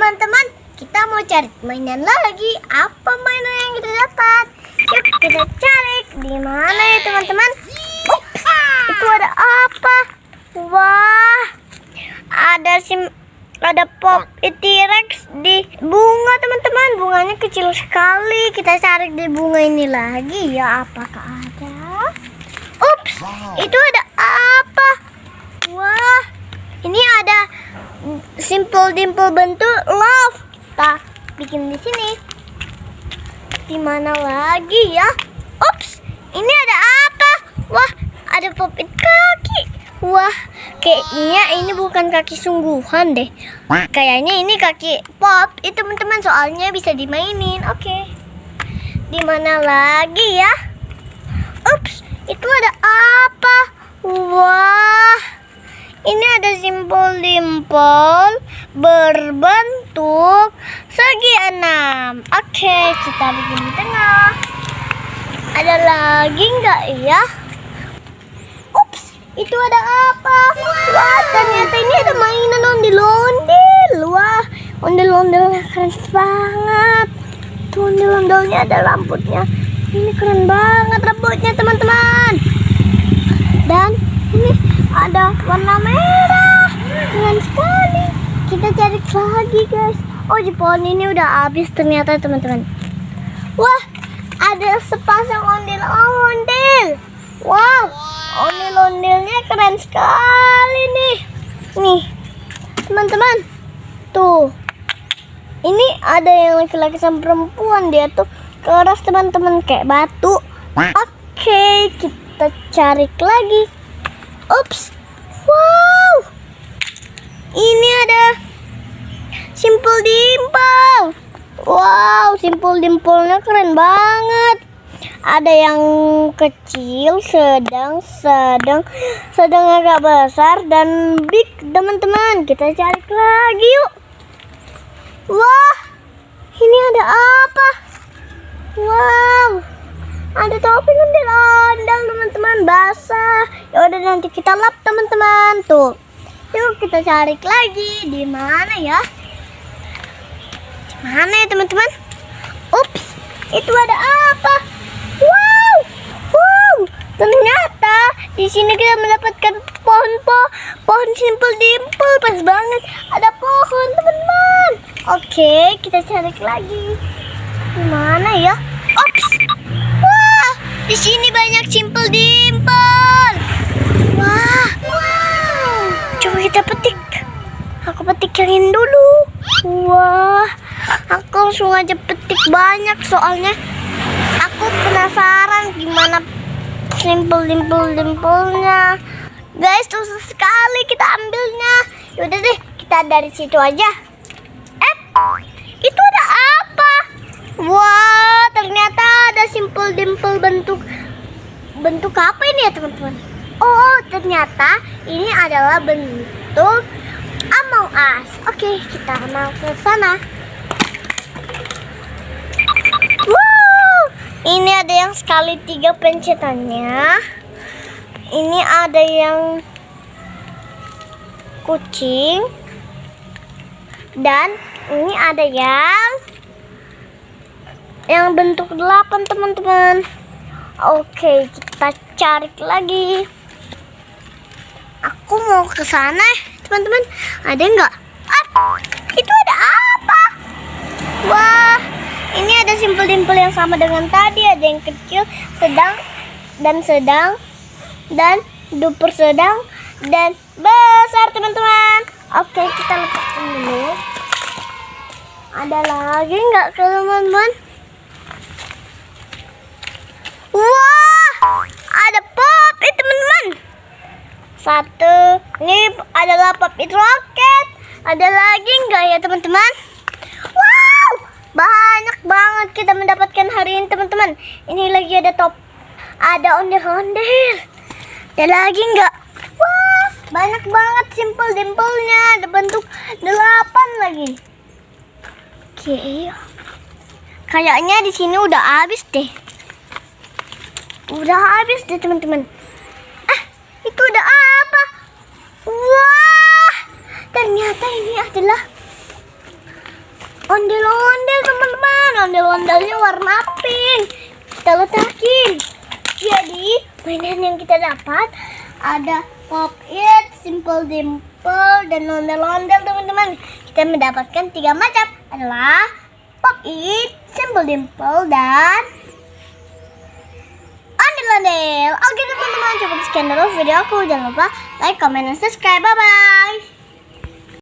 teman-teman, kita mau cari mainan lagi. Apa mainan yang kita dapat? Yuk kita cari. Di mana ya teman-teman? Itu ada apa? Wah, ada pop T-Rex di bunga teman-teman. Bunganya kecil sekali. Kita cari di bunga ini lagi ya. Apakah ada? Itu ada apa? Wah, ini ada simple dimple bentuk love. Kita bikin di sini. Di mana lagi ya? Ini ada apa? Wah, ada pop-it kaki. Wah, kayaknya ini bukan kaki sungguhan deh. Kayaknya ini kaki pop. Itu teman-teman, soalnya bisa dimainin. Oke. Di mana lagi ya? Itu ada apa? Wah, ini ada simple dimple berbentuk segi 6. Oke, kita bikin di tengah. Ada lagi nggak ya? Itu ada apa? Wah, ternyata ini ada mainan ondel-ondel. Wah, ondel-ondelnya keren banget. Tuh, ondel-ondelnya ada rambutnya. Ini keren banget rambutnya teman-teman. Dan ini ada warna merah. Keren sekali. Kita cari lagi guys. Oh, di pohon ini udah habis ternyata teman-teman. Wah, ada sepasang ondel-ondel. Wow, ondel-ondelnya keren sekali nih. Nih, teman-teman. Tuh. Ini ada yang laki-laki sama perempuan. Dia tuh keras teman-teman, kayak batu. Oke, kita cari lagi. Wow. Ini ada simple dimple. Wow, simple dimple-nya keren banget. Ada yang kecil, sedang agak besar, dan big teman-teman. Kita cari lagi yuk. Wah, ini ada apa? Wow, ada topi ondel-ondel teman-teman, basah. Ya udah, nanti kita lap teman-teman. Tuh, yuk kita cari lagi. Di mana ya? Di mana ya teman-teman? Itu ada apa? Wow, ternyata di sini kita mendapatkan pohon simple dimple. Pas banget, ada pohon teman-teman. Oke, kita cari lagi. Di mana ya? Wah, di sini banyak simple dimple. Wah, coba kita petik. Aku petik yang ini dulu. Wah, aku langsung aja petik banyak soalnya aku penasaran gimana simple dimple-nya. Guys, susah sekali kita ambilnya. Yaudah deh, kita dari situ aja. Itu ada apa? Wah, ternyata ada simple dimple bentuk apa ini ya teman-teman? Oh, ternyata ini adalah bentuk Among Us. Oke, kita mau ke sana. Ini ada yang sekali 3 pencetannya. Ini ada yang kucing. Dan ini ada yang bentuk 8 teman-teman. Oke, kita cari lagi. Aku mau ke sana teman-teman. Ada nggak? Itu ada apa? Wah, ini ada simple dimple yang sama dengan tadi. Ada yang kecil, sedang, dan duper sedang, dan besar teman-teman. Oke, kita lepaskan dulu. Ada lagi nggak teman-teman? Wah, ada pop-it teman-teman. Satu, ini adalah pop-it roket. Ada lagi nggak ya teman-teman? Wow, banyak banget kita mendapatkan hari ini teman-teman. Ini lagi ada ondel-ondel. Ada lagi nggak? Wah, banyak banget simple dimple-nya. Ada bentuk 8 lagi. Oke, kayaknya di sini udah habis deh. Udah habis deh teman-teman. Itu ada apa? Wah, ternyata ini adalah ondel-ondel teman-teman. Ondel-ondelnya warna pink. Kita letakin. Jadi mainan yang kita dapat ada Pop It, Simple Dimple, dan ondel-ondel teman-teman. Kita mendapatkan 3 macam adalah Pop It, Simple Dimple, dan ondel-ondel. Oke teman-teman, cukup sekian dulu video aku. Jangan lupa like, comment, dan subscribe. Bye-bye.